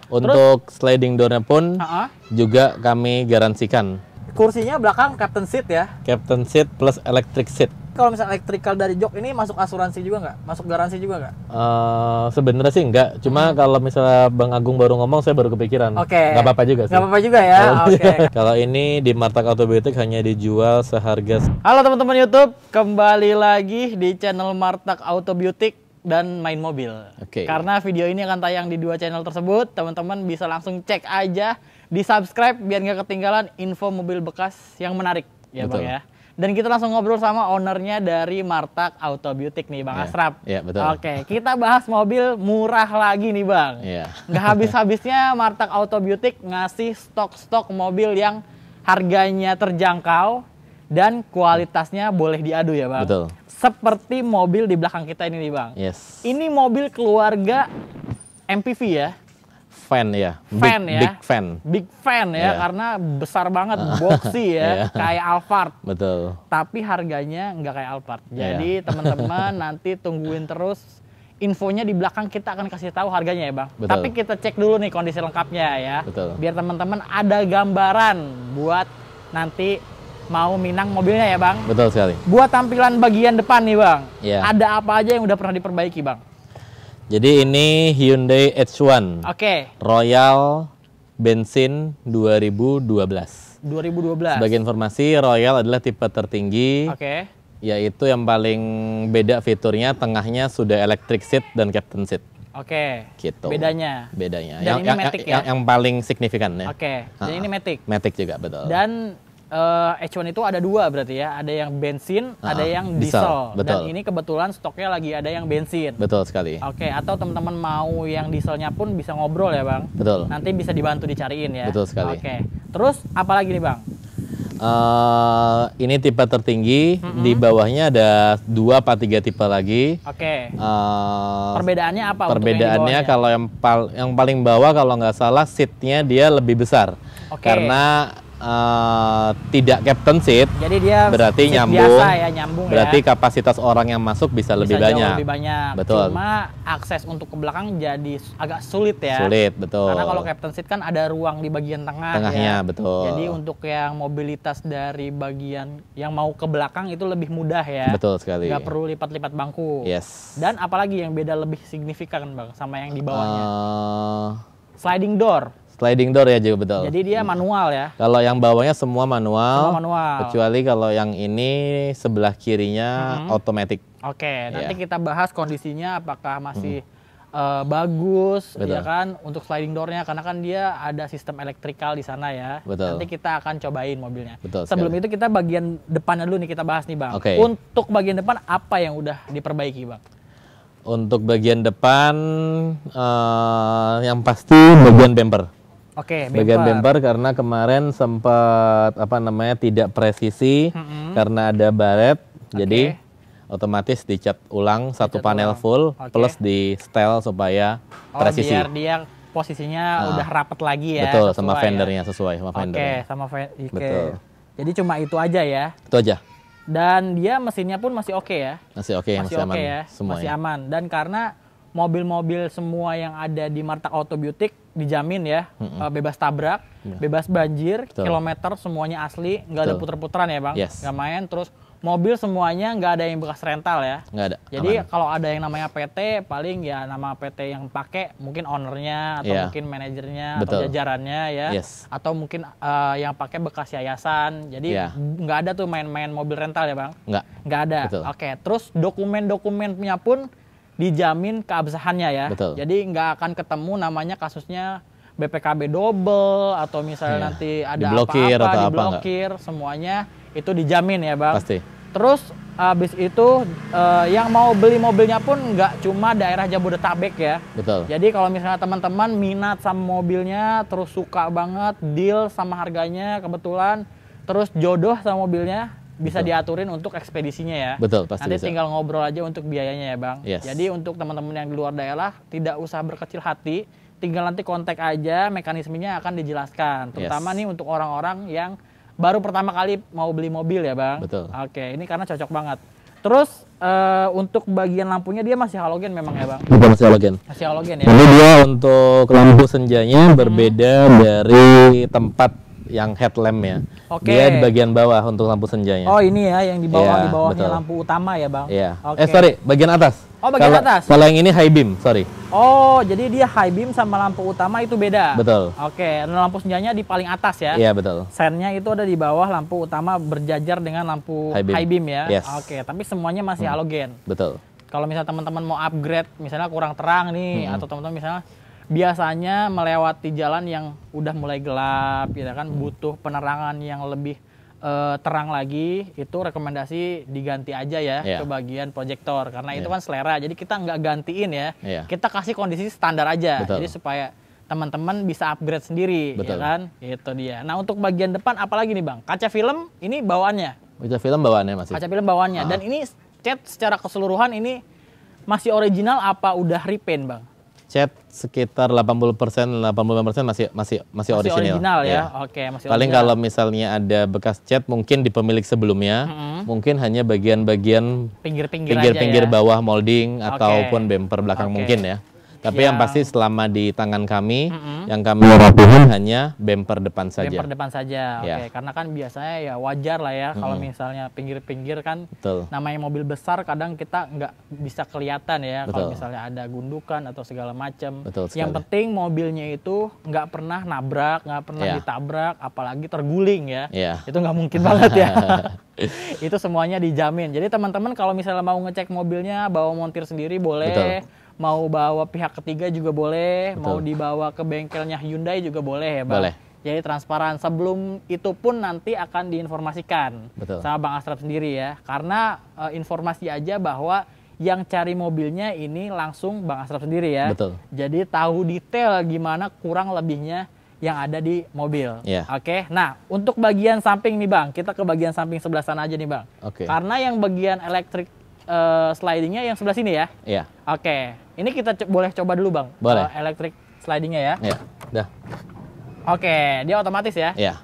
Untuk sliding door-nya pun juga kami garansikan. Kursinya belakang captain seat ya? Captain seat plus electric seat. Kalau misalnya electrical dari jok ini masuk asuransi juga nggak? Masuk garansi juga nggak? Sebenarnya sih enggak, cuma kalau misalnya Bang Agung baru ngomong, saya baru kepikiran. Oke. Nggak apa-apa juga sih. Nggak apa-apa juga ya. Oke. Kalau ini di Martak Auto Beautic hanya dijual seharga. Halo teman-teman YouTube, kembali lagi di channel Martak Auto Beautic dan Main Mobil. Oke. Karena video ini akan tayang di dua channel tersebut, teman-teman bisa langsung cek aja, di subscribe biar nggak ketinggalan info mobil bekas yang menarik, ya Betul. Bang ya. Dan kita langsung ngobrol sama ownernya dari Martak Auto Beautic nih, Bang Asraf. Iya, betul. Oke, kita bahas mobil murah lagi nih, Bang. Iya. Nggak habis-habisnya Martak Auto Beautic ngasih stok-stok mobil yang harganya terjangkau dan kualitasnya boleh diadu ya, Bang. Betul. Seperti mobil di belakang kita ini nih, Bang. Yes. Ini mobil keluarga MPV ya. Fan ya. Fan ya. Big fan. Big fan ya, Iya. karena besar banget, boxy ya, Iya. kayak Alphard. Betul. Tapi harganya nggak kayak Alphard. Iya. Jadi teman-teman nanti tungguin terus infonya di belakang, kita akan kasih tahu harganya ya, Bang. Betul. Tapi kita cek dulu nih kondisi lengkapnya ya. Betul. Biar teman-teman ada gambaran buat nanti mau minang mobilnya ya, Bang. Betul sekali. Buat tampilan bagian depan nih, Bang. Iya. Ada apa aja yang udah pernah diperbaiki, Bang? Jadi ini Hyundai H1 Oke. Royal bensin 2012. 2012. Sebagai informasi, Royal adalah tipe tertinggi, Oke. yaitu yang paling beda fiturnya tengahnya sudah electric seat dan captain seat. Oke. Gitu. Bedanya. Bedanya. Dan ini Matic ya? Yang paling signifikan ya. Oke. Dan ini Matic. Matic juga betul. Dan H1 itu ada dua berarti ya, ada yang bensin, ada yang diesel, diesel. betul. Dan ini kebetulan stoknya lagi ada yang bensin. Betul sekali. Oke, atau teman-teman mau yang dieselnya pun bisa ngobrol ya, Bang. Betul. Nanti bisa dibantu dicariin ya. Betul sekali. Oke. Terus apa lagi nih, Bang? Ini tipe tertinggi, di bawahnya ada 2 apa 3 tipe lagi. Oke. Perbedaannya Perbedaannya apa? untuk Perbedaannya yang di bawahnya? kalau yang paling bawah kalau nggak salah seatnya dia lebih besar. Oke. Karena tidak captain seat, Jadi dia berarti seat nyambung. biasa ya, nyambung berarti ya. kapasitas orang yang masuk bisa lebih Jauh banyak. lebih banyak. Betul. Cuma akses untuk ke belakang jadi agak sulit ya. Sulit, betul. Karena kalau captain seat kan ada ruang di bagian tengah. Tengahnya, ya. betul. Jadi untuk yang mobilitas dari bagian yang mau ke belakang itu lebih mudah ya. Betul sekali. Nggak perlu lipat-lipat bangku. Yes. Dan apalagi yang beda lebih signifikan, Bang, sama yang di bawahnya? Sliding door. Sliding door ya juga betul. Jadi dia manual ya. Kalau yang bawahnya semua manual. Semua manual. Kecuali kalau yang ini sebelah kirinya automatic. Oke, nanti Iya. kita bahas kondisinya apakah masih bagus, Betul. ya kan, untuk sliding door-nya, karena kan dia ada sistem elektrikal di sana ya. Betul. Nanti kita akan cobain mobilnya. Betul Sebelum sekali. itu kita bagian depannya dulu nih kita bahas nih, Bang. Oke. Untuk bagian depan apa yang udah diperbaiki, Bang? Untuk bagian depan yang pasti bagian bumper. Oke, Bagian bumper karena kemarin sempat tidak presisi karena ada baret, jadi otomatis dicat ulang satu panel ulang. full Oke. plus di setel supaya presisi. Biar dia posisinya udah rapat lagi ya. Betul, sama sesuai ya. vendornya sesuai sama Oke, vendornya. sama oke. Betul. Jadi cuma itu aja ya. Itu aja. Dan dia mesinnya pun masih oke ya. Masih oke, masih aman ya, semuanya. masih aman. Dan karena mobil-mobil semua yang ada di Martak Auto Beautic dijamin ya, bebas tabrak, bebas banjir, Betul. kilometer semuanya asli, nggak ada Betul. puter-puteran ya, Bang, Yes. nggak main. Terus mobil semuanya nggak ada yang bekas rental ya. Nggak ada. Jadi aman. kalau ada yang namanya PT, paling ya nama PT yang pakai mungkin ownernya atau Iya. mungkin manajernya atau Betul. jajarannya ya, Yes. atau mungkin yang pakai bekas yayasan. Jadi Iya. nggak ada tuh main-main mobil rental ya, Bang. Nggak ada. Betul. Oke, terus dokumen-dokumennya pun dijamin keabsahannya ya. Betul. Jadi nggak akan ketemu namanya kasusnya BPKB double atau misalnya Iya. nanti ada Diblokir apa-apa, atau apa, diblokir, semuanya itu dijamin ya, Bang. Pasti. Terus habis itu yang mau beli mobilnya pun nggak cuma daerah Jabodetabek ya. Betul. Jadi kalau misalnya teman-teman minat sama mobilnya, terus suka banget, deal sama harganya kebetulan, terus jodoh sama mobilnya, bisa Betul. diaturin untuk ekspedisinya ya. Betul, pasti Nanti bisa. tinggal ngobrol aja untuk biayanya ya, Bang. Yes. Jadi untuk teman-teman yang di luar daerah tidak usah berkecil hati, tinggal nanti kontak aja, mekanismenya akan dijelaskan. Terutama Yes. nih untuk orang-orang yang baru pertama kali mau beli mobil ya, Bang. Betul. Oke, ini karena cocok banget. Terus untuk bagian lampunya dia masih halogen memang ya Bang? Bukan masih halogen. Masih halogen ya? Jadi dia untuk lampu senjanya berbeda dari tempat yang headlamp ya. Oke. Dia di bagian bawah untuk lampu senjanya. Oh ini ya yang di bawah, Iya, di bawahnya betul. lampu utama ya Bang? Iya. Oke. Sorry, bagian atas. Oh bagian atas? Kalau yang ini high beam, sorry. Oh jadi dia high beam sama lampu utama itu beda? Betul. Oke, lampu senjanya di paling atas ya? Iya betul. Sennya itu ada di bawah, lampu utama berjajar dengan lampu high beam ya? Yes. Oke, tapi semuanya masih halogen? Betul. Kalau misalnya teman-teman mau upgrade, misalnya kurang terang nih, atau teman-teman misalnya biasanya melewati jalan yang udah mulai gelap, ya kan, butuh penerangan yang lebih terang lagi, itu rekomendasi diganti aja ya ke bagian proyektor, karena itu kan selera, jadi kita nggak gantiin ya, kita kasih kondisi standar aja, jadi supaya teman-teman bisa upgrade sendiri, ya kan, itu dia. Nah untuk bagian depan apalagi nih Bang, kaca film ini bawaannya? Kaca film bawaannya masih. Kaca film bawaannya, dan ini cat secara keseluruhan ini masih original apa udah repaint Bang? Cat sekitar 80%, 85% masih original ya. Oke, masih paling original. kalau misalnya ada bekas cat mungkin di pemilik sebelumnya, mungkin hanya bagian-bagian pinggir-pinggir bawah molding ataupun bumper belakang mungkin ya. Tapi yang pasti selama di tangan kami, yang kami rapihin hanya bumper depan saja. Bumper depan saja, oke. Karena kan biasanya ya wajar lah ya, kalau misalnya pinggir-pinggir kan, namanya mobil besar kadang kita nggak bisa kelihatan ya, kalau misalnya ada gundukan atau segala macam. Yang penting mobilnya itu nggak pernah nabrak, nggak pernah ditabrak, apalagi terguling ya. Itu nggak mungkin banget ya. Itu semuanya dijamin. Jadi teman-teman kalau misalnya mau ngecek mobilnya, bawa montir sendiri boleh. Mau bawa pihak ketiga juga boleh, mau dibawa ke bengkelnya Hyundai juga boleh ya Bang? Boleh. Jadi transparan, sebelum itu pun nanti akan diinformasikan sama Bang Asraf sendiri ya. Karena informasi aja bahwa yang cari mobilnya ini langsung Bang Asraf sendiri ya. Jadi tahu detail gimana kurang lebihnya yang ada di mobil. Oke, nah untuk bagian samping nih Bang, kita ke bagian samping sebelah sana aja nih Bang. Karena yang bagian elektrik slidingnya yang sebelah sini ya? Iya. Oke, ini kita boleh coba dulu Bang? Boleh. Elektrik slidingnya ya? Iya, udah. Oke, dia otomatis ya? Iya.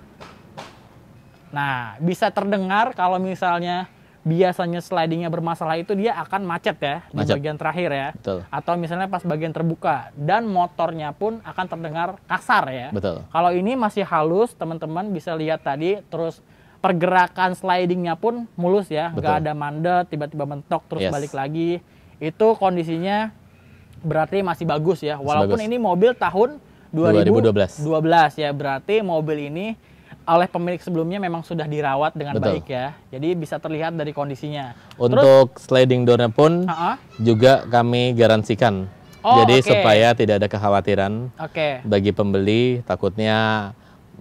Nah, bisa terdengar kalau misalnya biasanya slidingnya bermasalah itu dia akan macet ya, di bagian terakhir ya? Betul. Atau misalnya pas bagian terbuka, dan motornya pun akan terdengar kasar ya? Betul. Kalau ini masih halus, teman-teman bisa lihat tadi, terus pergerakan slidingnya pun mulus ya, nggak ada mandet, tiba-tiba mentok terus balik lagi. Itu kondisinya berarti masih bagus ya, walaupun ini mobil tahun 2012 ya, berarti mobil ini oleh pemilik sebelumnya memang sudah dirawat dengan baik ya, jadi bisa terlihat dari kondisinya. Untuk sliding doornya pun juga kami garansikan, jadi supaya tidak ada kekhawatiran bagi pembeli, takutnya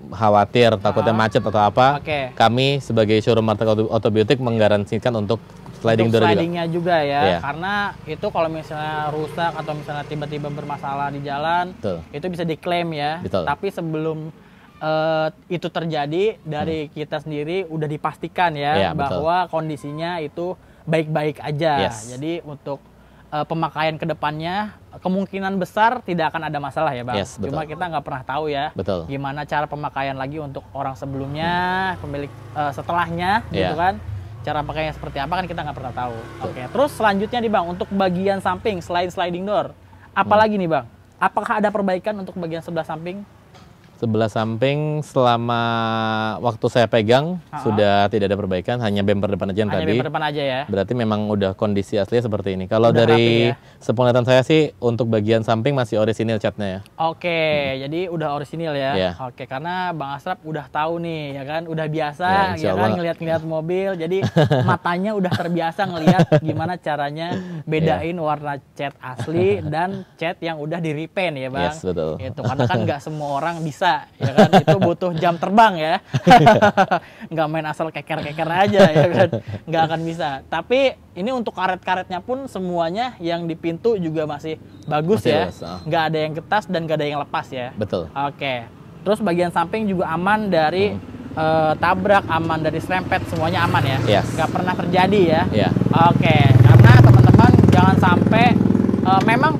khawatir, takutnya macet atau apa, kami sebagai showroom Martek Autobiotik menggaransikan untuk sliding door juga ya, karena itu kalau misalnya rusak atau misalnya tiba-tiba bermasalah di jalan, itu bisa diklaim ya. Tapi sebelum itu terjadi, dari kita sendiri udah dipastikan ya, bahwa kondisinya itu baik-baik aja. Jadi untuk pemakaian kedepannya kemungkinan besar tidak akan ada masalah ya Bang. Cuma kita nggak pernah tahu ya gimana cara pemakaian lagi untuk orang sebelumnya, pemilik setelahnya gitu kan. Cara pakainya seperti apa kan kita nggak pernah tahu. Terus selanjutnya nih Bang, untuk bagian samping selain sliding door, apalagi nih Bang? Apakah ada perbaikan untuk bagian sebelah samping? Sebelah samping selama waktu saya pegang sudah tidak ada perbaikan, hanya bumper depan aja yang tadi. Bumper depan aja ya. Berarti memang udah kondisi aslinya seperti ini. Kalau dari sepenglihatan saya sih untuk bagian samping masih orisinil catnya ya. Jadi udah orisinil ya. Karena Bang Asraf udah tahu nih ya kan, udah biasa ya kan ngeliat-ngeliat mobil. Jadi matanya udah terbiasa ngeliat gimana caranya bedain warna cat asli dan cat yang udah di repaint ya Bang. Betul. Itu karena kan nggak semua orang bisa ya kan, itu butuh jam terbang ya. Nggak main asal keker-keker aja ya kan, nggak akan bisa. Tapi ini untuk karet-karetnya pun semuanya yang di pintu juga masih bagus ya, nggak ada yang ketas dan nggak ada yang lepas ya. Betul. Terus bagian samping juga aman dari tabrak, aman dari serempet, semuanya aman ya. Nggak pernah terjadi ya. Karena teman-teman jangan sampai memang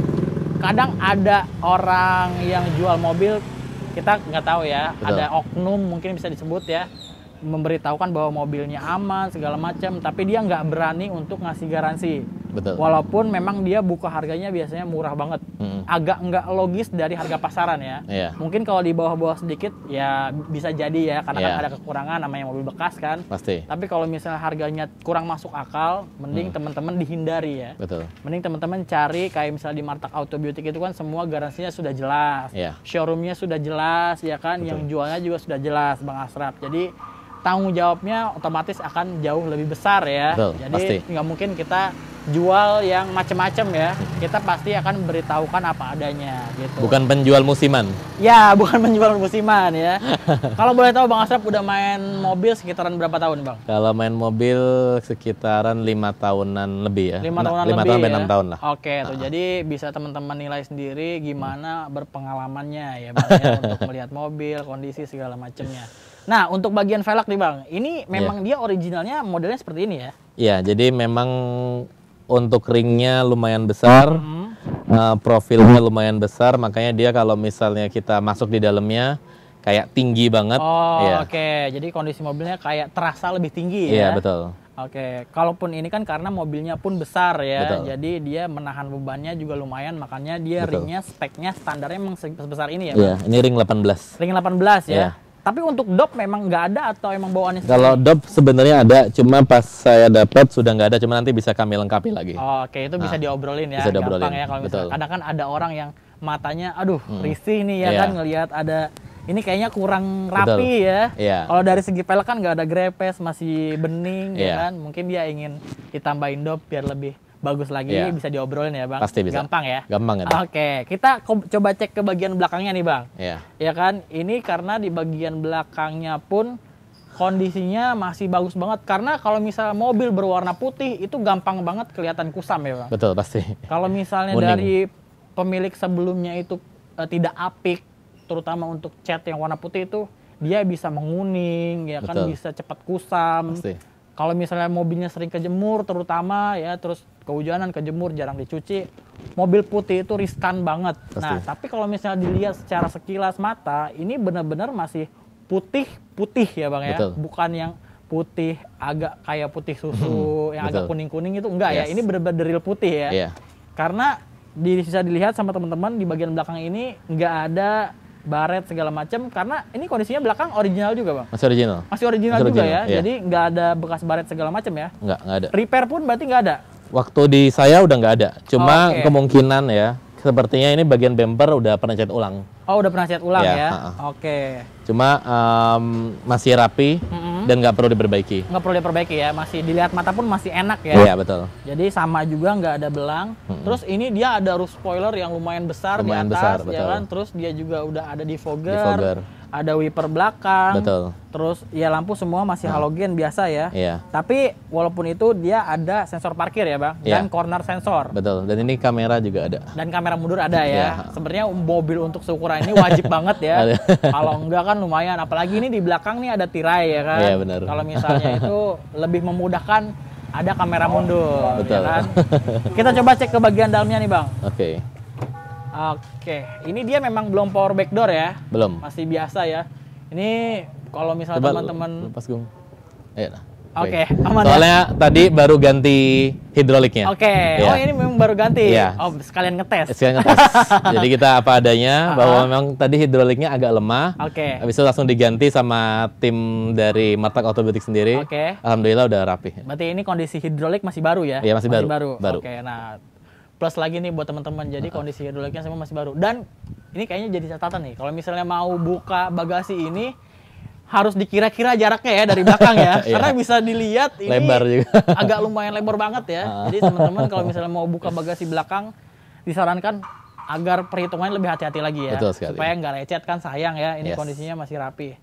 kadang ada orang yang jual mobil, kita nggak tahu ya, ada oknum mungkin bisa disebut ya, memberitahukan bahwa mobilnya aman segala macam, tapi dia nggak berani untuk ngasih garansi. Betul. Walaupun memang dia buka harganya biasanya murah banget, agak nggak logis dari harga pasaran ya. Mungkin kalau di bawah-bawah sedikit ya bisa jadi ya, karena kan ada kekurangan namanya mobil bekas kan. Pasti. Tapi kalau misalnya harganya kurang masuk akal, mending teman-teman dihindari ya. Betul. Mending teman-teman cari kayak misalnya di Martak Auto Beauty itu kan semua garansinya sudah jelas, showroomnya sudah jelas ya kan, yang jualnya juga sudah jelas Bang Asraf. Jadi tanggung jawabnya otomatis akan jauh lebih besar ya. Betul, jadi nggak mungkin kita jual yang macam-macam ya. Kita pasti akan beritahukan apa adanya gitu. Bukan penjual musiman. Ya, bukan penjual musiman ya. Kalau boleh tahu Bang Asraf udah main mobil sekitaran berapa tahun, Bang? Kalau main mobil sekitaran 5 tahunan lebih ya. 5 tahunan 5 lebih tahun, ya. 6 tahun lah. Oke, tuh. Jadi bisa teman-teman nilai sendiri gimana berpengalamannya ya Bang ya, untuk melihat mobil, kondisi segala macamnya. Nah, untuk bagian velg nih Bang, ini memang dia originalnya modelnya seperti ini ya? Iya, jadi memang untuk ringnya lumayan besar, profilnya lumayan besar, makanya dia kalau misalnya kita masuk di dalamnya kayak tinggi banget. Oh, oke. Jadi kondisi mobilnya kayak terasa lebih tinggi ya? Iya, betul. Oke, kalaupun ini kan karena mobilnya pun besar ya, betul. Jadi dia menahan bebannya juga lumayan, makanya dia ringnya, speknya, standarnya memang sebesar ini ya? Iya, ini ring 18. Ring 18 ya? Iya. Tapi untuk dop memang nggak ada atau emang bawaannya? Kalau dop sebenarnya ada, cuma pas saya dapat sudah nggak ada, cuma nanti bisa kami lengkapi lagi. Oh, oke, itu bisa diobrolin ya, bisa diobrolin. Gampang ya kalau misalnya. Kadang kan ada orang yang matanya, aduh risih nih ya kan ngelihat ada, ini kayaknya kurang rapi ya. Kalau dari segi pelek kan nggak ada grepes, masih bening ya kan, mungkin dia ingin ditambahin dop biar lebih bagus lagi, bisa diobrolin ya Bang? Pasti bisa. Gampang ya? Gampang ya. Oke, kita coba cek ke bagian belakangnya nih Bang. Iya. Ya kan, ini karena di bagian belakangnya pun kondisinya masih bagus banget. Karena kalau misalnya mobil berwarna putih, itu gampang banget kelihatan kusam ya Bang? Betul, pasti. Kalau misalnya dari pemilik sebelumnya itu tidak apik, terutama untuk cat yang warna putih itu, dia bisa menguning, ya kan, bisa cepat kusam. Pasti. Kalau misalnya mobilnya sering kejemur terutama ya, terus kehujanan, kejemur, jarang dicuci, mobil putih itu riskan banget. Pasti. Nah, tapi kalau misalnya dilihat secara sekilas mata, ini benar-benar masih putih ya Bang ya. Bukan yang putih agak kayak putih susu, yang agak kuning-kuning itu enggak ya. Ini benar-benar real putih ya. Karena bisa dilihat sama teman-teman di bagian belakang ini nggak ada baret segala macam, karena ini kondisinya belakang original juga Bang. Masih original. Masih original juga ya. Jadi nggak ada bekas baret segala macam ya. Nggak ada. Repair pun berarti nggak ada. Waktu di saya udah nggak ada. Cuma kemungkinan ya, sepertinya ini bagian bumper udah pernah cat ulang. Oh, udah pernah cat ulang ya. Oke. Cuma masih rapi dan nggak perlu diperbaiki. Nggak perlu diperbaiki ya, masih dilihat mata pun masih enak ya. Iya, betul. Jadi sama juga nggak ada belang. Terus ini dia ada roof spoiler yang lumayan besar di atas, ya kan. Terus dia juga udah ada defogger. Ada wiper belakang. Betul. Terus ya lampu semua masih halogen biasa ya. Iya. Tapi walaupun itu dia ada sensor parkir ya Bang, dan corner sensor. Betul. Dan ini kamera juga ada. Dan kamera mundur ada ya. Sebenarnya mobil untuk seukuran ini wajib banget ya. Kalau enggak kan lumayan. Apalagi ini di belakang nih ada tirai ya kan. Iya, benar. Kalau misalnya itu lebih memudahkan ada kamera mundur. Betul. Ya kan? Kita coba cek ke bagian dalamnya nih Bang. Oke. Oke, ini dia memang belum power back door ya? Belum. Masih biasa ya. Ini kalau misalnya teman-teman... Lepas Gung. Ayo. Oke, aman. Soalnya tadi baru ganti hidroliknya. Oke. Oh, ini memang baru ganti. Iya. Oh, sekalian ngetes. Jadi kita apa adanya, bahwa memang tadi hidroliknya agak lemah. Oke. Habis itu langsung diganti sama tim dari Martak Auto Beauty sendiri. Oke. Alhamdulillah udah rapi. Berarti ini kondisi hidrolik masih baru ya? Iya, masih baru. Oke, nah plus lagi nih buat teman-teman, jadi kondisi hidroliknya semua masih baru. Dan ini kayaknya jadi catatan nih, kalau misalnya mau buka bagasi ini harus dikira-kira jaraknya ya dari belakang ya, karena bisa dilihat ini lebar juga. Agak lumayan lebar banget ya. Jadi teman-teman kalau misalnya mau buka bagasi belakang, disarankan agar perhitungannya lebih hati-hati lagi ya, supaya nggak lecet kan, sayang ya. Ini kondisinya masih rapi.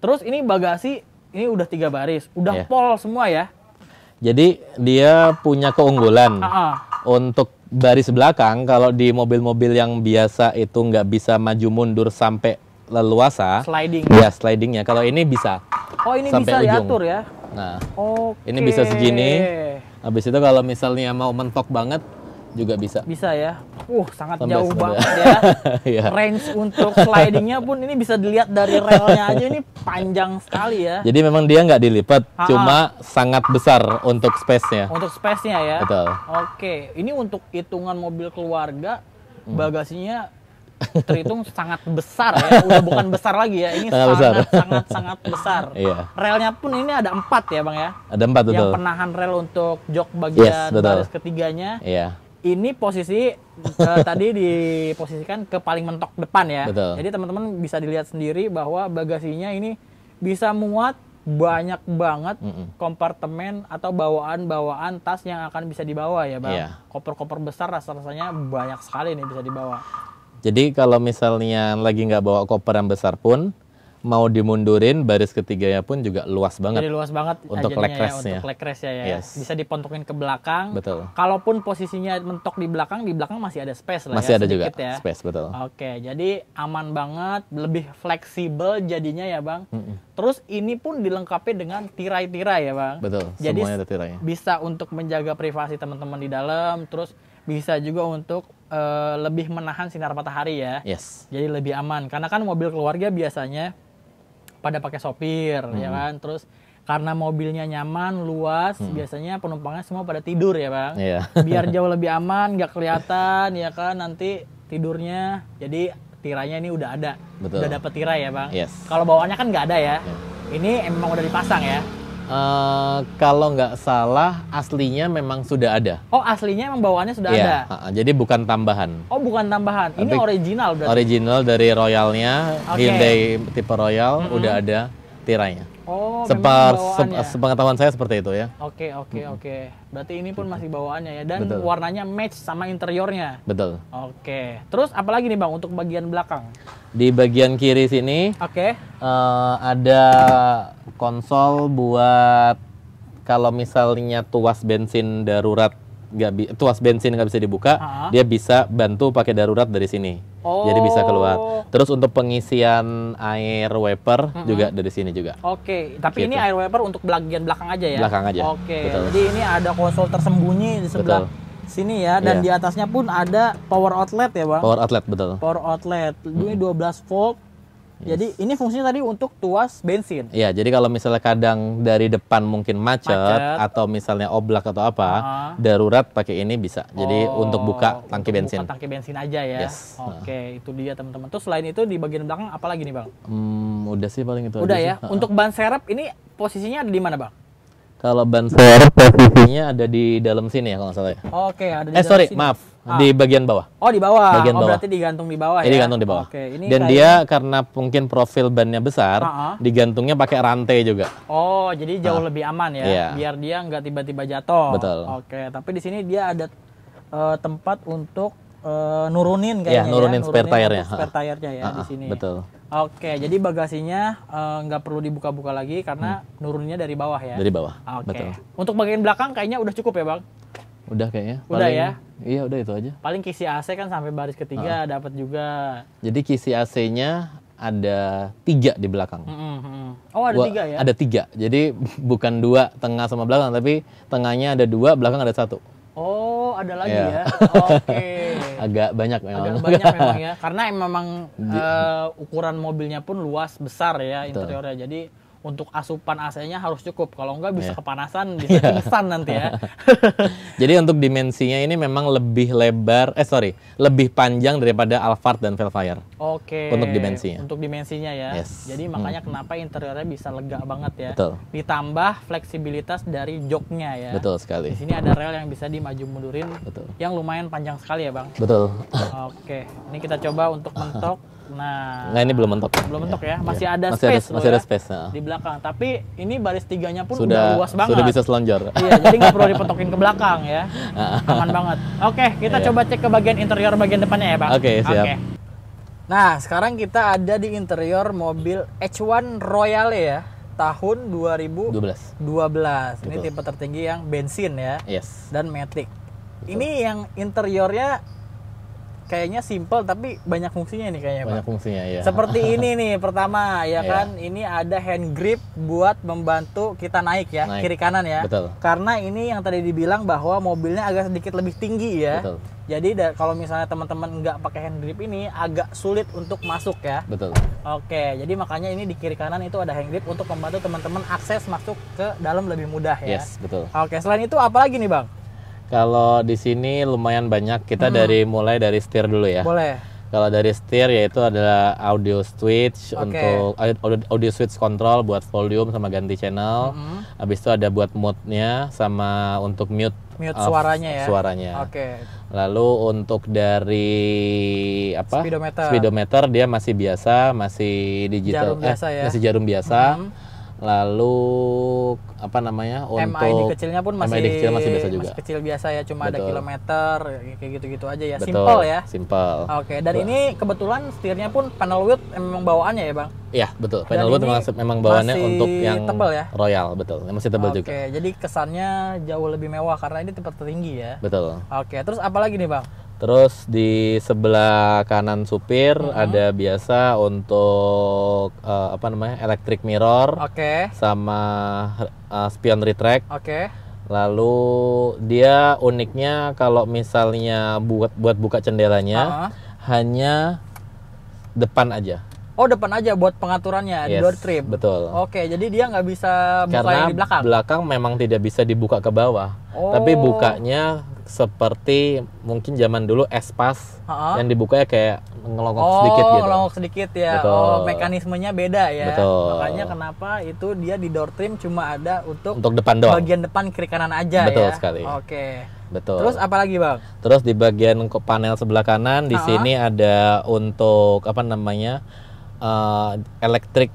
Terus ini bagasi ini udah 3 baris, udah pol semua ya. Jadi dia punya keunggulan untuk baris belakang. Kalau di mobil-mobil yang biasa itu nggak bisa maju mundur sampai leluasa, sliding ya, slidingnya. Kalau ini bisa. Oh, ini sampai bisa ujung. Diatur ya. Nah, ini bisa segini. Habis itu kalau misalnya mau mentok banget, juga bisa. Bisa ya. Sangat sampai jauh banget ya. Yeah. Range untuk slidingnya pun ini bisa dilihat dari relnya aja, ini panjang sekali ya. Jadi memang dia nggak dilipat, cuma sangat besar untuk space-nya. Untuk space-nya ya. Betul. Oke, ini untuk hitungan mobil keluarga, bagasinya terhitung sangat besar ya. Udah bukan besar lagi ya, ini sangat besar. Iya. Relnya pun ini ada 4 ya Bang ya. Ada 4 betul. Yang penahan rel untuk jok bagian baris ketiganya. Iya. Ini posisi tadi diposisikan ke paling mentok depan ya. Betul. Jadi teman-teman bisa dilihat sendiri bahwa bagasinya ini bisa muat banyak banget kompartemen atau bawaan-bawaan tas yang akan bisa dibawa ya Bang. Iya. Koper-koper besar rasanya banyak sekali nih bisa dibawa. Jadi kalau misalnya lagi nggak bawa koper yang besar pun, mau dimundurin baris ketiganya pun juga luas banget. Jadi luas banget untuk legressnya. Untuk legress ya. Yes. Bisa dipontokin ke belakang. Betul. Kalaupun posisinya mentok di belakang masih ada space lah. Masih ya. Ada juga ya. Space, betul. Oke, jadi aman banget, lebih fleksibel jadinya ya Bang. Terus ini pun dilengkapi dengan tirai-tirai ya Bang. Betul. Jadi semuanya ada tirainya. Bisa untuk menjaga privasi teman-teman di dalam, terus bisa juga untuk lebih menahan sinar matahari ya. Yes. Jadi lebih aman. Karena kan mobil keluarga biasanya pada pakai sopir ya kan, terus karena mobilnya nyaman, luas, biasanya penumpangnya semua pada tidur ya Bang. Biar jauh lebih aman, nggak kelihatan ya kan nanti tidurnya. Jadi tirainya ini udah ada. Betul. Udah dapet tirai ya Bang. Yes. Kalau bawaannya kan nggak ada ya. Ini emang udah dipasang ya. Kalau nggak salah aslinya memang sudah ada. Oh, aslinya emang bawaannya sudah ada. Jadi bukan tambahan. Oh, bukan tambahan. Ini original berarti. Original dari Royalnya, Hyundai tipe Royal udah ada tirainya. Oh, sepengetahuan saya seperti itu ya. Oke. Berarti ini pun masih bawaannya ya, dan warnanya match sama interiornya. Betul. Oke. Terus apalagi nih Bang untuk bagian belakang? Di bagian kiri sini, ada konsol buat kalau misalnya tuas bensin darurat nggak bisa dibuka, dia bisa bantu pakai darurat dari sini. Jadi bisa keluar. Terus untuk pengisian air wiper juga dari sini juga. Oke, tapi gitu. Ini air wiper untuk bagian belakang aja ya? Belakang aja. Oke, jadi ini ada konsol tersembunyi di sebelah sini ya, dan di atasnya pun ada power outlet ya Bang? Power outlet, betul. Power outlet, ini 12 volt. Jadi ini fungsinya tadi untuk tuas bensin. Iya, jadi kalau misalnya kadang dari depan mungkin macet atau misalnya oblak atau apa, darurat pakai ini bisa. Jadi untuk buka tangki bensin. Buka tangki bensin aja ya. Yes. Oke, itu dia teman-teman. Terus selain itu di bagian belakang apa lagi nih Bang? Udah sih paling itu. Udah aja ya. Untuk ban serep ini posisinya ada di mana Bang? Kalau ban serep posisinya ada di dalam sini ya kalau nggak salah ya. Oke, ada di dalam sini. Maaf. Di bagian bawah. Oh, di bawah. Bagian bawah. Berarti digantung di bawah ya? Digantung di bawah. Oke, ini dan dia karena mungkin profil bannya besar, digantungnya pakai rantai juga. Oh, jadi jauh lebih aman ya? Biar dia nggak tiba-tiba jatuh. Betul. Oke, tapi di sini dia ada tempat untuk nurunin kayaknya nurunin spare tire-nya. Spare tire-nya ya di sini. Betul. Oke, jadi bagasinya nggak perlu dibuka-buka lagi karena nurunnya dari bawah ya? Dari bawah. Oke. Betul. Untuk bagian belakang kayaknya udah cukup ya Bang? Udah kayaknya. Udah ya? Iya, udah itu aja. Paling kisi AC kan sampai baris ketiga dapat juga. Jadi kisi AC-nya ada 3 di belakang. Oh, ada 3 ya? Ada 3. Jadi bukan 2 tengah sama belakang, tapi tengahnya ada 2, belakang ada 1. Oh, ada lagi ya? Oke. Agak banyak memang. Agak banyak memang ya. Karena memang ukuran mobilnya pun luas, besar ya interiornya. Jadi untuk asupan AC-nya harus cukup. Kalau enggak bisa kepanasan, bisa pingsan nanti ya. Jadi untuk dimensinya ini memang lebih lebih panjang daripada Alphard dan Vellfire. Oke. Untuk dimensinya. Untuk dimensinya ya. Yes. Jadi makanya kenapa interiornya bisa lega banget ya. Betul. Ditambah fleksibilitas dari joknya ya. Betul sekali. Di sini ada rel yang bisa dimaju mundurin. Betul. Yang lumayan panjang sekali ya Bang. Betul. Oke. Ini kita coba untuk mentok. Nah, ini belum mentok. Belum mentok ya. Masih ada space masih ada space di belakang. Tapi ini baris tiganya pun udah luas banget. Sudah bisa selonjor. Iya, jadi nggak perlu dipentokin ke belakang ya. Aman banget. Oke, kita coba cek ke bagian interior bagian depannya ya Bang. Oke, siap. Nah, sekarang kita ada di interior mobil H1 Royale ya. Tahun 2012. Ini tipe tertinggi yang bensin ya. Yes. Dan matic. Ini yang interiornya kayaknya simple tapi banyak fungsinya nih kayaknya, banyak fungsinya ya. Seperti ini nih pertama ya kan, ini ada hand grip buat membantu kita naik ya, kiri kanan ya. Betul. Karena ini yang tadi dibilang bahwa mobilnya agak sedikit lebih tinggi ya. Betul. Jadi kalau misalnya teman-teman nggak pakai hand grip ini agak sulit untuk masuk ya. Betul. Oke, jadi makanya ini di kiri kanan itu ada hand grip untuk membantu teman-teman akses masuk ke dalam lebih mudah ya. Yes, betul. Oke, selain itu apa lagi nih Bang? Kalau di sini lumayan banyak, kita mulai dari setir dulu ya. Boleh. Kalau dari setir yaitu adalah audio switch untuk audio switch control buat volume sama ganti channel. Habis itu ada buat mode-nya sama untuk mute suaranya ya. Suaranya. Oke. Lalu untuk dari speedometer dia masih biasa, masih digital, jarum biasa ya. masih jarum biasa. Lalu apa namanya untuk MID kecilnya pun masih biasa juga. Masih kecil biasa ya, cuma ada kilometer kayak gitu-gitu aja ya. Betul, simple ya. Simple. Oke, dan ini kebetulan setirnya pun panel wood memang bawaannya ya, Bang? Iya, betul. Panel wood memang bawaannya untuk yang tebal ya? Royal, betul. Masih tebal juga. Oke, jadi kesannya jauh lebih mewah karena ini tempat tertinggi ya. Betul. Oke, terus apa lagi nih, Bang? Terus di sebelah kanan supir ada biasa untuk electric mirror, sama spion retract. Lalu dia uniknya kalau misalnya buat buka jendelanya hanya depan aja. Oh, depan aja buat pengaturannya di door trim. Betul. Oke, jadi dia nggak bisa buka yang di belakang. Karena belakang memang tidak bisa dibuka ke bawah. Tapi bukanya seperti mungkin zaman dulu espas yang dibukanya kayak ngelongok sedikit gitu. Ngelongok sedikit ya. Betul. Mekanismenya beda ya. Betul. Makanya kenapa itu dia di door trim cuma ada untuk depan doang. Bagian depan kiri kanan aja. Betul ya. Sekali. Oke. Betul. Terus apa lagi, Bang? Terus di bagian panel sebelah kanan di sini ada untuk electric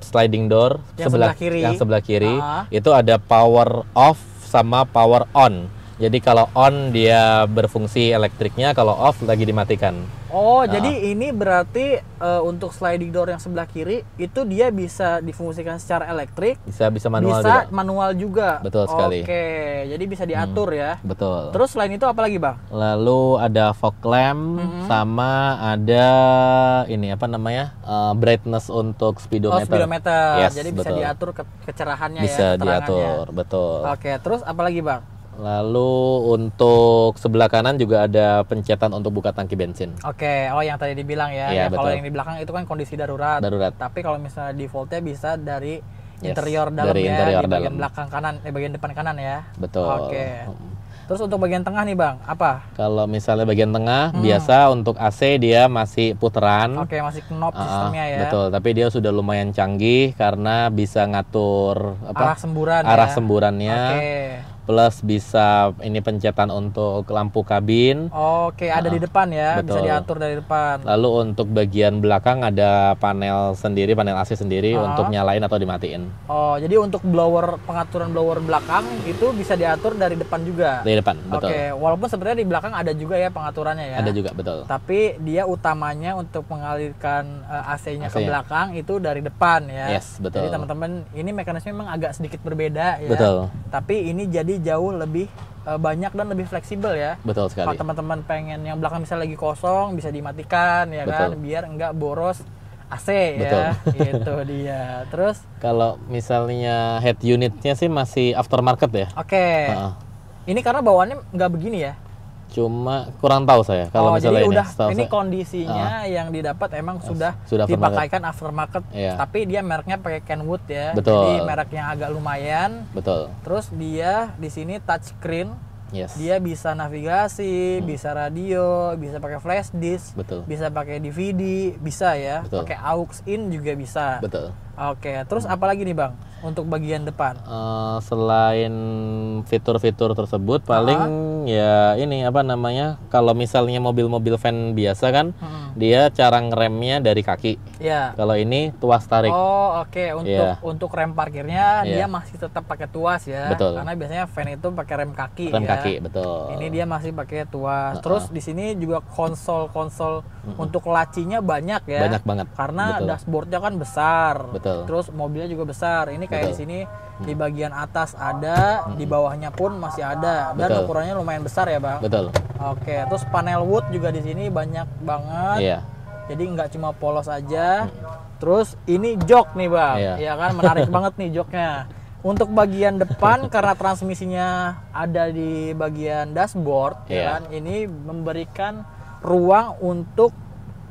sliding door yang sebelah kiri. Itu ada power off sama power on. Jadi kalau on dia berfungsi elektriknya, kalau off lagi dimatikan. Jadi ini berarti untuk sliding door yang sebelah kiri itu dia bisa difungsikan secara elektrik, bisa manual juga. Betul sekali. Oke, jadi bisa diatur ya. Betul. Terus selain itu apa lagi, Bang? Lalu ada fog lamp sama ada brightness untuk speedometer. Speedometer. Yes, jadi bisa diatur kecerahannya bisa diatur, betul. Oke, terus apa lagi, Bang? Lalu untuk sebelah kanan juga ada pencetan untuk buka tangki bensin. Oke, yang tadi dibilang ya. Kalau yang di belakang itu kan kondisi darurat. Tapi kalau misalnya defaultnya bisa dari interior dalam di bagian belakang kanan, bagian depan kanan ya. Betul. Oke. Terus untuk bagian tengah nih, Bang, apa? Kalau misalnya bagian tengah biasa untuk AC dia masih puteran. Oke, masih knob sistemnya ya. Betul, tapi dia sudah lumayan canggih karena bisa ngatur arah semburannya. Plus bisa pencetan untuk lampu kabin. Oke, ada di depan ya, betul. Bisa diatur dari depan. Lalu untuk bagian belakang ada panel AC sendiri untuk nyalain atau dimatiin. Jadi untuk pengaturan blower belakang itu bisa diatur dari depan juga. Dari depan, betul. Oke, walaupun sebenarnya di belakang ada juga ya pengaturannya ya. Ada juga, betul. Tapi dia utamanya untuk mengalirkan AC-nya ke belakang itu dari depan ya. Yes, betul. Jadi teman-teman, ini mekanisme memang agak sedikit berbeda ya. Betul. Tapi ini jadi jauh lebih banyak dan lebih fleksibel ya. Betul sekali. Kalau teman-teman pengen yang belakang misalnya lagi kosong bisa dimatikan ya. Betul. Kan, biar enggak boros AC. Betul. Ya. Gitu dia. Terus kalau misalnya head unitnya sih masih aftermarket ya. Oke. Ini karena bawaannya nggak begini ya. Cuma kurang tahu saya kalau misalnya jadi ini kondisinya yang didapat emang sudah dipakaikan aftermarket, tapi dia mereknya pakai Kenwood ya. Betul. Jadi merek yang agak lumayan. Betul. Terus dia di sini touchscreen. Dia bisa navigasi, bisa radio, bisa pakai flash disk, bisa pakai DVD, bisa ya. Pakai aux in juga bisa. Betul. Oke, terus apa lagi nih, Bang, untuk bagian depan? Selain fitur-fitur tersebut, paling ya ini kalau misalnya mobil-mobil van biasa kan, dia cara ngeremnya dari kaki. Kalau ini tuas tarik. Oke. Untuk rem parkirnya dia masih tetap pakai tuas ya. Betul. Karena biasanya van itu pakai rem kaki. kaki, betul. Ini dia masih pakai tuas. Terus di sini juga konsol untuk lacinya banyak ya. Banyak banget. Karena dashboardnya kan besar. Betul. Terus mobilnya juga besar. Ini kayak di sini di bagian atas ada, di bawahnya pun masih ada. Dan ukurannya lumayan besar ya, Bang. Betul. Oke, terus panel wood juga di sini banyak banget. Iya. Jadi nggak cuma polos aja. Terus ini jok nih, Bang. Ya kan, menarik banget nih joknya. Untuk bagian depan karena transmisinya ada di bagian dashboard, ya kan, ini memberikan ruang untuk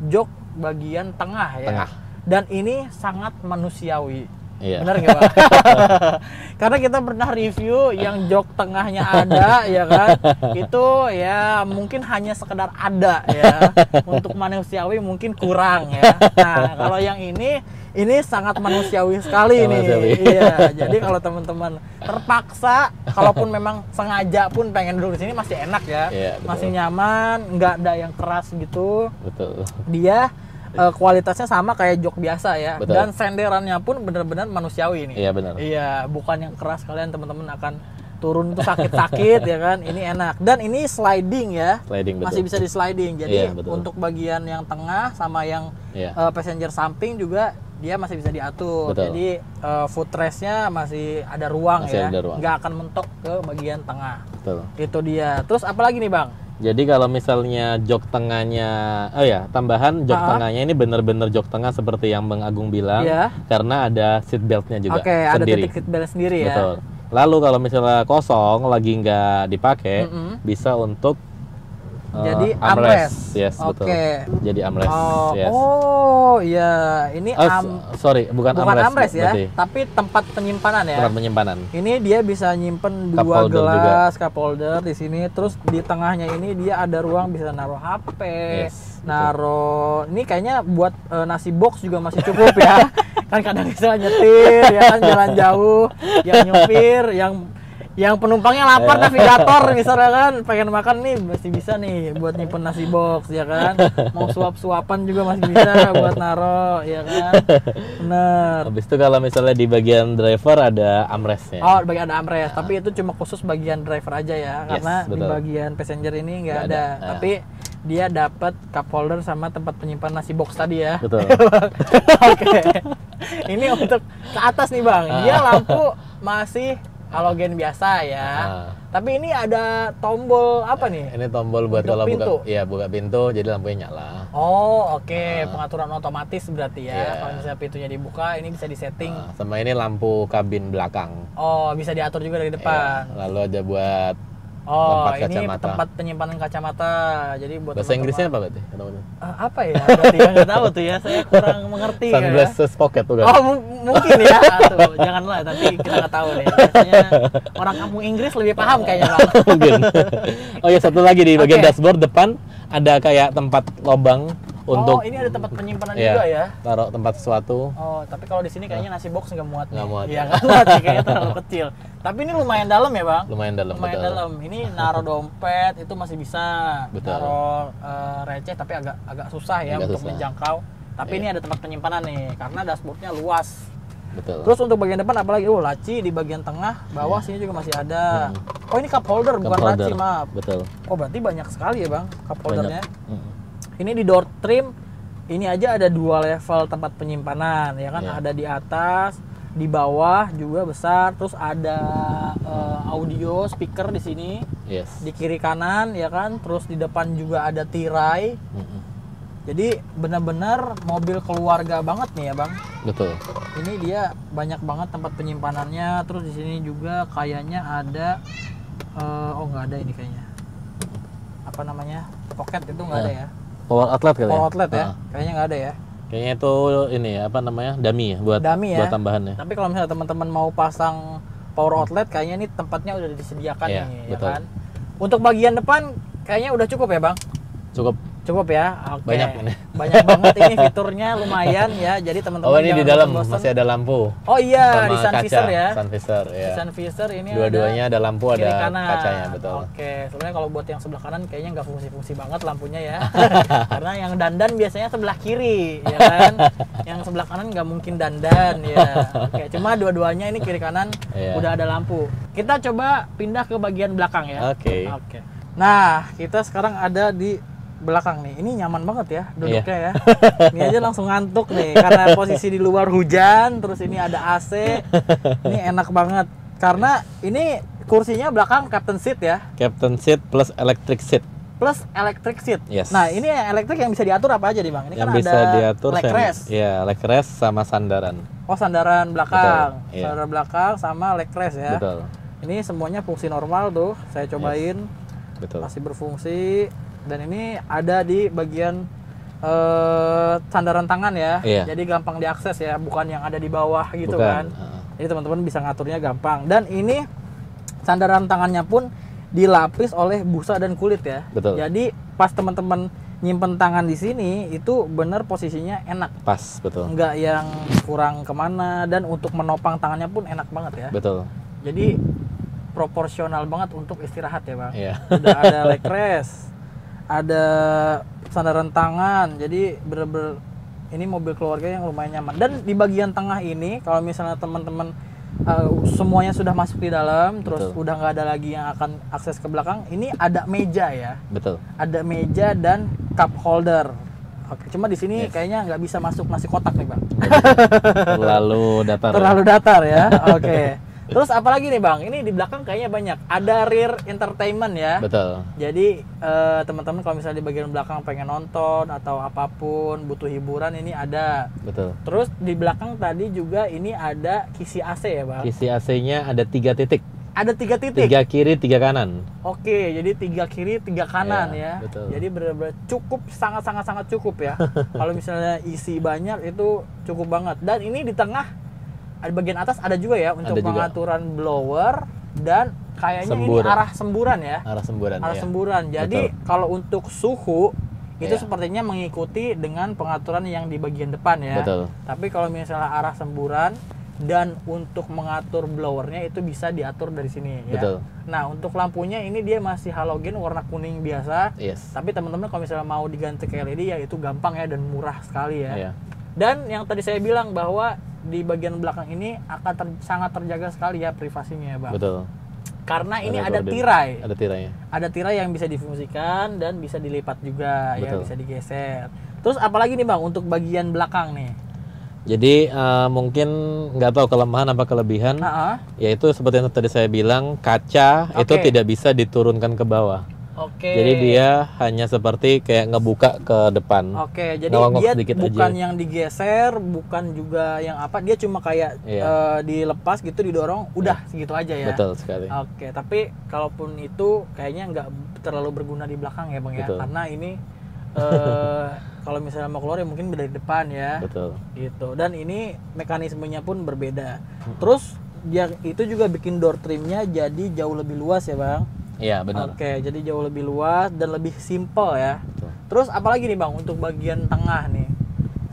jok bagian tengah ya. Dan ini sangat manusiawi. Bener nggak, Pak? Karena kita pernah review yang jok tengahnya ada, ya kan? Itu ya mungkin hanya sekedar ada ya. Untuk manusiawi mungkin kurang ya. Nah, kalau yang ini sangat manusiawi sekali nih. Iya, jadi kalau teman-teman terpaksa, kalaupun memang sengaja pun pengen duduk di sini masih enak ya. Masih nyaman, nggak ada yang keras gitu. Betul. Dia kualitasnya sama kayak jok biasa ya. Betul. Dan senderannya pun benar-benar manusiawi nih. Iya, benar. Iya, bukan yang keras, kalian teman-teman akan turun itu sakit-sakit ya kan. Ini enak. Dan ini sliding ya. Masih bisa di sliding. Jadi untuk bagian yang tengah sama yang passenger samping juga dia masih bisa diatur. Jadi footrestnya masih ada ruang ya. Nggak akan mentok ke bagian tengah. Betul. Itu dia. Terus apa lagi nih, Bang? Jadi kalau misalnya jok tengahnya, tambahan jok tengahnya ini benar-benar jok tengah seperti yang Bang Agung bilang, karena ada seat beltnya juga sendiri. Ada titik seat belt sendiri ya. Betul. Lalu kalau misalnya kosong lagi nggak dipakai, bisa untuk jadi armrest. Yes, betul. Jadi armrest. Oh, iya. Ini bukan armrest ya, tapi tempat penyimpanan ya. Tempat penyimpanan. Ini dia bisa nyimpen dua gelas cup holder di sini. Terus di tengahnya ini dia ada ruang bisa naruh HP, naruh. Ini kayaknya buat nasi box juga masih cukup ya. Kan kadang bisa nyetir ya kan, jalan jauh, yang nyupir, yang penumpangnya lapar, navigator misalnya kan pengen makan nih, masih bisa nih buat nyimpen nasi box ya kan. Mau suap-suapan juga masih bisa buat naro ya kan. Bener. Habis itu kalau misalnya di bagian driver ada armrestnya. Oh, bagian ada armrest, tapi itu cuma khusus bagian driver aja ya, karena di bagian passenger ini nggak ada. Tapi dia dapat cup holder sama tempat penyimpan nasi box tadi ya. Betul. Oke. Ini untuk ke atas nih, Bang. Dia lampu masih halogen biasa ya. Tapi ini ada tombol apa nih? Ini tombol buat kalau buka pintu, jadi lampunya nyala. Oh, oke. Pengaturan otomatis berarti ya. Kalau misalnya pintunya dibuka, ini bisa disetting. Sama ini lampu kabin belakang. Oh, bisa diatur juga dari depan. Lalu ada buat ini tempat penyimpanan kacamata. Jadi buat bahasa Inggrisnya apa berarti? Apa ya? Berarti nggak tahu tuh ya. Saya kurang mengerti. Sunglasses pocket tuh kan? Oh, mungkin ya. Tuh, janganlah. Nanti kita nggak tahu deh. Biasanya orang kampung Inggris lebih paham kayaknya, Bang. Mungkin. Oh ya, satu lagi di bagian dashboard depan ada kayak tempat lobang untuk. Oh, ini ada tempat penyimpanan juga ya? Taruh tempat sesuatu. Oh, tapi kalau di sini kayaknya nasi box nggak muat. Nggak muat. Iya, nggak muat sih, kayaknya terlalu kecil. Tapi ini lumayan dalam ya, Bang? Lumayan dalam. Ini naruh dompet itu masih bisa. Betul. Naruh receh tapi agak susah ya untuk menjangkau. Tapi ini ada tempat penyimpanan nih, karena dashboardnya luas. Betul. Terus untuk bagian depan apalagi? Oh, laci di bagian tengah, bawah sini juga masih ada. Oh, ini cup holder bukan laci, maaf. Betul. Oh, berarti banyak sekali ya, Bang, cup holdernya. Ini di door trim, ini aja ada 2 level tempat penyimpanan ya kan. Ada di atas, di bawah juga besar. Terus ada audio speaker di sini, di kiri kanan ya kan. Terus di depan juga ada tirai. Jadi benar-benar mobil keluarga banget nih ya, Bang. Betul. Ini dia banyak banget tempat penyimpanannya. Terus di sini juga kayaknya ada nggak ada ini kayaknya. Apa namanya? Pocket itu nggak ada ya. Power outlet kali ya? Power outlet ya? Kayaknya nggak ada ya? Kayaknya itu ini apa namanya, dummy ya? Buat tambahannya. Tapi kalau misalnya teman-teman mau pasang power outlet, kayaknya ini tempatnya udah disediakan nih, betul. ya kan? Untuk bagian depan, kayaknya udah cukup ya, Bang? Cukup. Cukup ya. Oke. Banyak ini. Banyak banget ini fiturnya, lumayan ya. Jadi teman-teman. Oh, ini di dalam masih ada lampu. Oh iya, sama di sun visor ya. Sun visor ya. Sun visor ini dua-duanya ada lampu, ada kanan. kacanya, betul. Oke, sebenarnya kalau buat yang sebelah kanan kayaknya nggak fungsi-fungsi banget lampunya ya. Karena yang dandan biasanya sebelah kiri, ya kan. Yang sebelah kanan nggak mungkin dandan ya. Oke, cuma dua-duanya ini kiri kanan udah ada lampu. Kita coba pindah ke bagian belakang ya. Oke. Nah, kita sekarang ada di belakang nih. Ini nyaman banget ya duduknya ya. Ini aja langsung ngantuk nih karena posisi di luar hujan, terus ini ada AC. Ini enak banget karena ini kursinya belakang captain seat ya. Captain seat plus electric seat. Plus electric seat. Yes. Nah, ini yang elektrik yang bisa diatur apa aja nih, Bang? Ini yang kan bisa ada diatur leg rest. Ya, leg rest sama sandaran. Oh, sandaran belakang. Betul, sandaran belakang sama leg rest ya. Betul. Ini semuanya fungsi normal tuh. Saya cobain. Yes. Betul. Masih berfungsi. Dan ini ada di bagian sandaran tangan ya. Iya. Jadi gampang diakses ya, bukan yang ada di bawah gitu bukan. kan. Jadi teman-teman bisa ngaturnya gampang. Dan ini sandaran tangannya pun dilapis oleh busa dan kulit ya. Betul. Jadi pas teman-teman nyimpen tangan di sini itu bener posisinya enak. Pas, betul. Enggak yang kurang kemana, dan untuk menopang tangannya pun enak banget ya. Betul. Jadi proporsional banget untuk istirahat ya, Bang. Iya. Udah ada leg rest, ada sandaran tangan, jadi bener-bener ini mobil keluarga yang lumayan nyaman. Dan di bagian tengah ini kalau misalnya teman-teman semuanya sudah masuk di dalam, terus udah nggak ada lagi yang akan akses ke belakang, ini ada meja ya. Betul. Ada meja dan cup holder. Oke, cuma di sini kayaknya nggak bisa masuk nasi kotak nih, Bang. Terlalu datar. Terlalu datar ya. Oke. Terus apalagi nih, Bang? Ini di belakang kayaknya banyak. Ada rear entertainment ya. Betul. Jadi teman-teman kalau misalnya di bagian belakang pengen nonton atau apapun, butuh hiburan, ini ada. Betul. Terus di belakang tadi juga ini ada kisi AC ya, Bang? Kisi AC-nya ada 3 titik. Ada 3 titik? 3 kiri, 3 kanan. Oke, jadi 3 kiri, 3 kanan ya. Betul. Jadi benar-benar cukup, sangat cukup ya. Kalau misalnya isi banyak itu cukup banget. Dan ini di tengah, di bagian atas ada juga ya untuk pengaturan blower, dan kayaknya ini arah semburan ya. Arah semburan. Arah semburan. Jadi kalau untuk suhu itu sepertinya mengikuti dengan pengaturan yang di bagian depan ya. Betul. Tapi kalau misalnya arah semburan dan untuk mengatur blowernya itu bisa diatur dari sini ya. Betul. Nah, untuk lampunya ini dia masih halogen warna kuning biasa. Yes. Tapi teman-teman kalau misalnya mau diganti ke LED ya itu gampang ya dan murah sekali ya. Iya. Dan yang tadi saya bilang bahwa di bagian belakang ini akan sangat terjaga sekali ya privasinya ya, Bang. Betul. Karena ini ada tirai. Ada tirainya. Ada tirai yang bisa difungsikan dan bisa dilipat juga. Betul. Ya, bisa digeser. Terus apalagi nih, Bang, untuk bagian belakang nih? Jadi mungkin nggak tahu kelemahan apa kelebihan, yaitu seperti yang tadi saya bilang, kaca itu tidak bisa diturunkan ke bawah. Jadi dia hanya seperti kayak ngebuka ke depan. Jadi dia bukan aja. Yang digeser, bukan juga yang apa, dia cuma kayak dilepas gitu, didorong, udah segitu aja ya. Betul sekali. Tapi kalaupun itu kayaknya nggak terlalu berguna di belakang ya, Bang. Betul. Ya, karena ini kalau misalnya mau keluar ya mungkin dari depan ya. Betul. Gitu. Dan ini mekanismenya pun berbeda. Terus dia itu juga bikin door trimnya jadi jauh lebih luas ya, Bang. Iya, benar. Jadi jauh lebih luas dan lebih simple ya. Betul. Terus apalagi nih, Bang, untuk bagian tengah nih?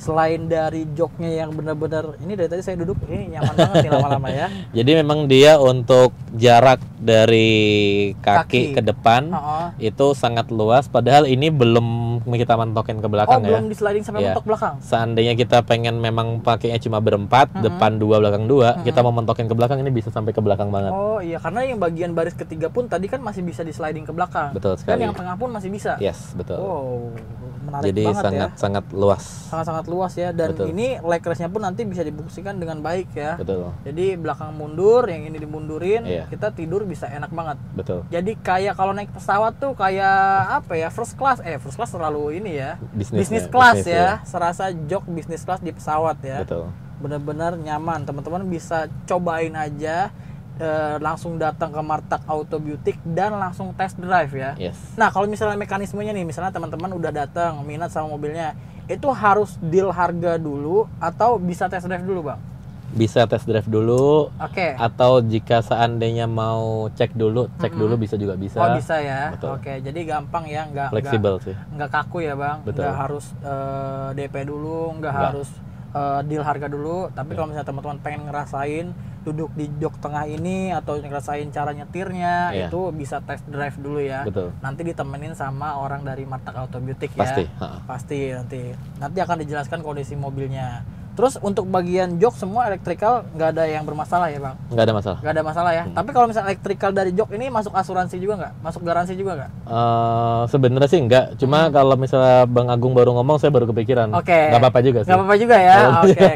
Selain dari joknya yang benar-benar, ini dari tadi saya duduk, ini nyaman banget nih lama-lama ya. Jadi memang dia untuk jarak dari kaki ke depan itu sangat luas. Padahal ini belum kita mentokin ke belakang ya. Belum di sliding sampai mentok belakang. Seandainya kita pengen memang pakainya cuma berempat, depan 2, belakang 2, kita mau mentokin ke belakang, ini bisa sampai ke belakang banget. Oh iya, karena yang bagian baris ketiga pun tadi kan masih bisa di sliding ke belakang. Betul sekali. Dan yang tengah pun masih bisa. Yes, betul. Oh, menarik jadi banget ya. Sangat luas. Sangat luas ya, dan ini leg restnya pun nanti bisa difungsikan dengan baik ya. Betul. Jadi belakang mundur, yang ini dimundurin, kita tidur bisa enak banget. Betul. Jadi kayak kalau naik pesawat tuh kayak apa ya, first class terlalu ini ya, business class ya, serasa jok business class di pesawat ya. Betul. Benar-benar nyaman, teman-teman bisa cobain aja. Langsung datang ke Martak Auto Butik dan langsung test drive ya. Yes. Nah, kalau misalnya mekanismenya nih, misalnya teman-teman udah datang minat sama mobilnya, itu harus deal harga dulu atau bisa test drive dulu, Bang? bisa test drive dulu. Atau jika seandainya mau cek dulu bisa juga bisa. Oh bisa ya. Betul. Jadi gampang ya, fleksibel sih. Nggak kaku ya bang. Betul. Nggak harus DP dulu, nggak harus deal harga dulu. Tapi kalau misalnya teman-teman pengen ngerasain duduk di jok tengah ini atau ngerasain cara nyetirnya, itu bisa test drive dulu ya. Betul. Nanti ditemenin sama orang dari Martak Auto Beauty ya. Pasti nanti akan dijelaskan kondisi mobilnya. Terus untuk bagian jok semua elektrikal nggak ada yang bermasalah ya bang? Nggak ada masalah. Nggak ada masalah ya. Tapi kalau misalnya elektrikal dari jok ini masuk asuransi juga nggak? Masuk garansi juga nggak? Sebenarnya sih nggak. Cuma kalau misalnya Bang Agung baru ngomong, saya baru kepikiran. Nggak apa-apa juga sih. Nggak apa-apa juga ya.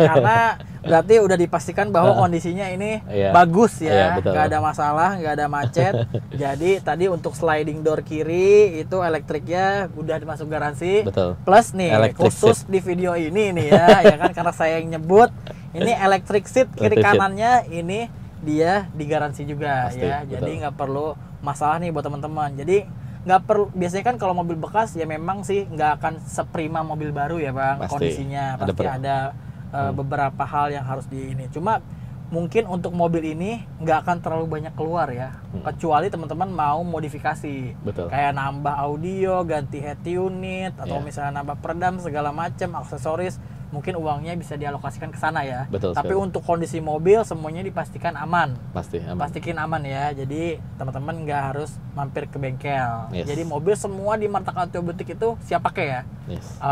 Karena berarti udah dipastikan bahwa kondisinya ini bagus ya. Nggak ada masalah, nggak ada macet. Jadi tadi untuk sliding door kiri itu elektriknya udah dimasuk garansi. Betul. Plus nih khusus di video ini nih ya kan karena saya yang nyebut ini electric seat kiri kanannya ini dia digaransi juga. Pasti, ya. Jadi nggak perlu masalah nih buat teman-teman. Jadi nggak perlu, biasanya kan kalau mobil bekas ya memang sih nggak akan seprima mobil baru ya bang. Kondisinya pasti ada beberapa hal yang harus di ini. Cuma mungkin untuk mobil ini nggak akan terlalu banyak keluar ya, kecuali teman-teman mau modifikasi. Betul. Kayak nambah audio, ganti head unit, atau misalnya nambah peredam segala macam, aksesoris, mungkin uangnya bisa dialokasikan ke sana ya. Betul. Tapi untuk kondisi mobil semuanya dipastikan aman. Pastikan aman ya. Jadi teman-teman nggak harus mampir ke bengkel. Jadi mobil semua di Martak Auto Beauty itu siap pakai ya.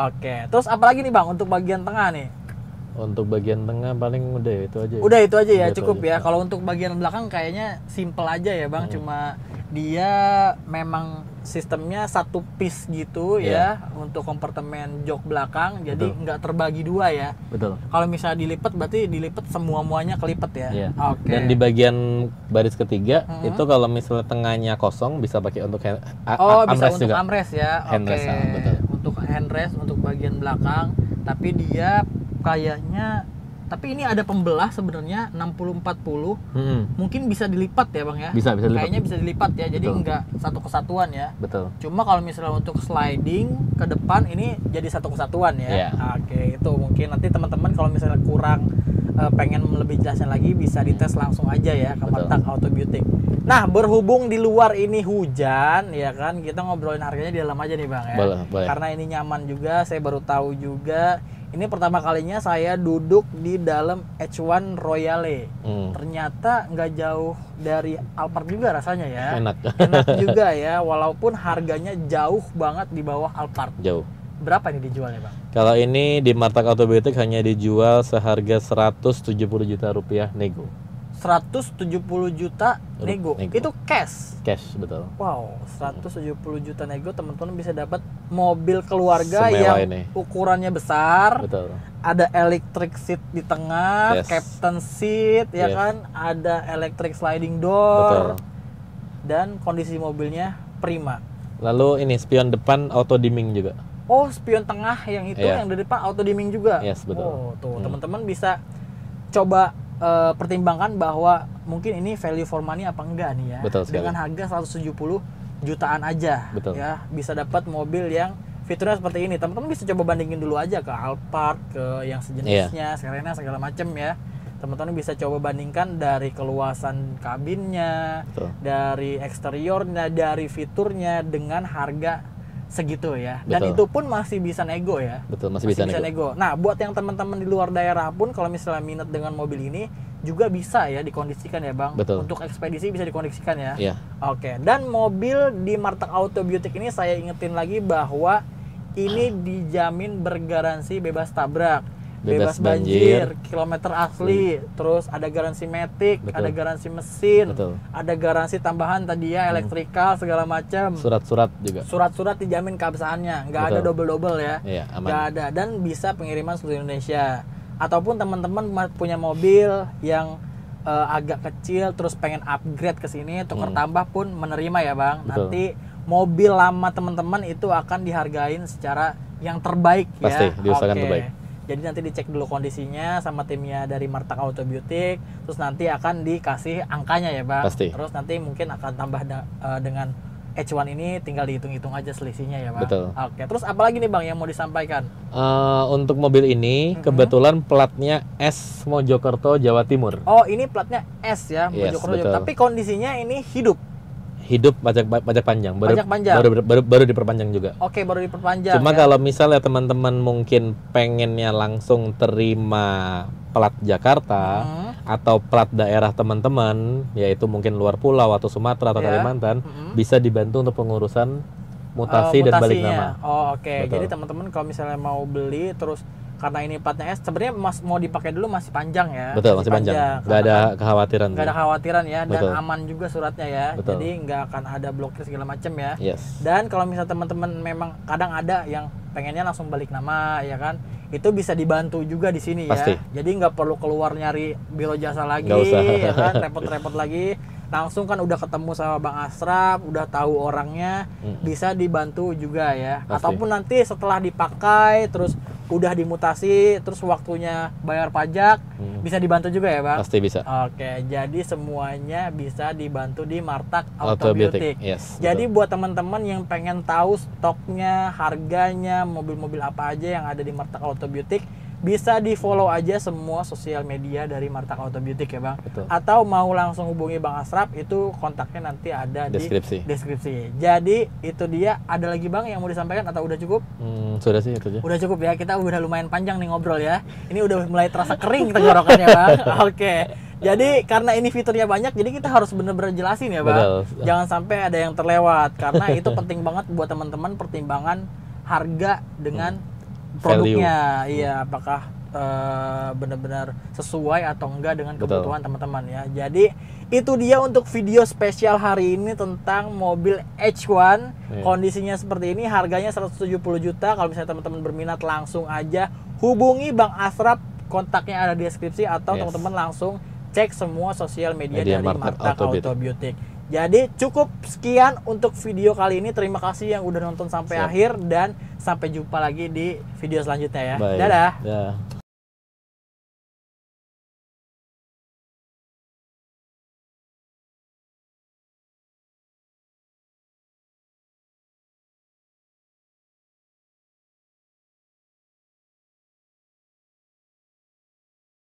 Oke. Terus apalagi nih bang untuk bagian tengah nih? Untuk bagian tengah paling udah itu aja. Udah itu aja ya, cukup ya. Kalau untuk bagian belakang kayaknya simple aja ya bang. Cuma dia memang sistemnya satu piece gitu ya untuk kompartemen jok belakang. Jadi nggak terbagi dua ya. Betul. Kalau misalnya dilipat berarti dilipat muanya kelipet ya. Dan di bagian baris ketiga itu kalau misalnya tengahnya kosong bisa pakai untuk bisa untuk juga. Armrest ya. Handrest, betul. Untuk handrest untuk bagian belakang. Tapi dia kayaknya, tapi ini ada pembelah sebenarnya 60-40. Mungkin bisa dilipat ya bang ya. Bisa dilipat. Kayaknya bisa dilipat ya. Jadi enggak satu kesatuan ya. Betul. Cuma kalau misalnya untuk sliding ke depan ini jadi satu kesatuan ya. Oke, itu mungkin nanti teman-teman kalau misalnya kurang pengen lebih jelasnya lagi bisa dites langsung aja ya ke Martak Auto Beauty. Nah, berhubung di luar ini hujan ya kan, kita ngobrolin harganya di dalam aja nih bang ya. Boleh. Karena ini nyaman juga, saya baru tahu juga. Ini pertama kalinya saya duduk di dalam H1 Royale. Ternyata nggak jauh dari Alphard juga rasanya ya. Enak juga ya, walaupun harganya jauh banget di bawah Alphard. Jauh. Berapa ini dijualnya bang? Kalau ini di Martak Auto Beauty hanya dijual seharga 170 juta rupiah nego. 170 juta nego. Itu cash. Cash, betul. Wow, 170 juta nego teman-teman bisa dapat mobil keluarga yang ukurannya besar. Betul. Ada electric seat di tengah, captain seat ya kan, ada electric sliding door. Betul. Dan kondisi mobilnya prima. Lalu ini spion depan auto dimming juga. Oh, spion tengah yang itu yang di depan auto dimming juga. Betul. Oh, tuh teman-teman bisa coba pertimbangkan bahwa mungkin ini value for money apa enggak nih ya. Betul sekali. Dengan harga 170 jutaan aja. Betul. Ya, bisa dapat mobil yang fiturnya seperti ini. Teman-teman bisa coba bandingin dulu aja ke Alphard, ke yang sejenisnya, Serena segala macam ya. Teman-teman bisa coba bandingkan dari keluasan kabinnya, dari eksteriornya, dari fiturnya dengan harga segitu ya. Dan itu pun masih bisa nego ya. Betul, masih bisa nego. Nah, buat yang teman-teman di luar daerah pun kalau misalnya minat dengan mobil ini juga bisa ya dikondisikan ya bang. Betul. Untuk ekspedisi bisa dikondisikan ya. Iya. Oke. Dan mobil di Martak Auto Beauty ini saya ingetin lagi bahwa ini dijamin bergaransi bebas tabrak, bebas banjir, kilometer asli, terus ada garansi matic, ada garansi mesin, ada garansi tambahan tadi ya, elektrikal segala macam. Surat-surat juga. Surat-surat dijamin keabsahannya, nggak ada double-double ya. Iya, aman. Nggak ada, dan bisa pengiriman seluruh Indonesia. Ataupun teman-teman punya mobil yang agak kecil, terus pengen upgrade ke sini, tukar tambah pun menerima ya bang. Nanti mobil lama teman-teman itu akan dihargain secara yang terbaik ya. Pasti, diusahakan terbaik. Jadi nanti dicek dulu kondisinya sama timnya dari Martak Auto Beauty, terus nanti akan dikasih angkanya ya bang. Pasti. Terus nanti mungkin akan tambah dengan H1 ini tinggal dihitung-hitung aja selisihnya ya Bang. Betul. Oke, terus apa lagi nih Bang yang mau disampaikan? Untuk mobil ini kebetulan platnya S Mojokerto Jawa Timur. Oh, ini platnya S ya, Mojokerto Jawa. Tapi kondisinya ini hidup pajak panjang. Baru diperpanjang juga. Oke, baru diperpanjang. Cuma kalau misalnya teman-teman mungkin pengennya langsung terima plat Jakarta atau plat daerah teman-teman, yaitu mungkin luar pulau atau Sumatera atau Kalimantan, bisa dibantu untuk pengurusan mutasi dan balik nama. Oh, oke. Jadi teman-teman kalau misalnya mau beli terus karena ini platnya S, sebenarnya mau dipakai dulu masih panjang ya. Betul, masih panjang. Nggak ada kekhawatiran. Nggak ada kekhawatiran ya, dan aman juga suratnya ya. Betul. Jadi nggak akan ada blokir segala macam ya. Yes. Dan kalau misalnya teman-teman memang kadang ada yang pengennya langsung balik nama ya kan, itu bisa dibantu juga di sini ya. Jadi nggak perlu keluar nyari biro jasa lagi, ya kan, repot-repot lagi. Langsung kan udah ketemu sama Bang Asraf, udah tahu orangnya, bisa dibantu juga ya. Pasti. Ataupun nanti setelah dipakai terus udah dimutasi, terus waktunya bayar pajak, bisa dibantu juga ya Bang? Pasti bisa. Oke, jadi semuanya bisa dibantu di Martak Autobiotik. Yes, jadi buat teman-teman yang pengen tahu stoknya, harganya, mobil-mobil apa aja yang ada di Martak Autobiotik, bisa di follow aja semua sosial media dari Martak Autobiotik ya Bang. Betul. Atau mau langsung hubungi Bang Asraf, itu kontaknya nanti ada di deskripsi. Jadi itu dia. Ada lagi Bang yang mau disampaikan atau udah cukup? Sudah sih itu aja. Udah cukup ya, kita udah lumayan panjang nih ngobrol ya. Ini udah mulai terasa kering tenggorokannya Bang. Oke. Jadi karena ini fiturnya banyak, jadi kita harus bener-bener jelasin ya Bang. Betul. Jangan sampai ada yang terlewat, karena itu penting banget buat teman-teman, pertimbangan harga dengan produknya. Iya, apakah benar-benar sesuai atau enggak dengan kebutuhan teman-teman ya. Jadi itu dia untuk video spesial hari ini tentang mobil H1. Kondisinya seperti ini, harganya 170 juta. Kalau misalnya teman-teman berminat, langsung aja hubungi Bang Asraf, kontaknya ada di deskripsi, atau teman-teman langsung cek semua sosial media dari Martak Autobiotik. Jadi cukup sekian untuk video kali ini. Terima kasih yang udah nonton sampai akhir, dan sampai jumpa lagi di video selanjutnya ya. Dadah.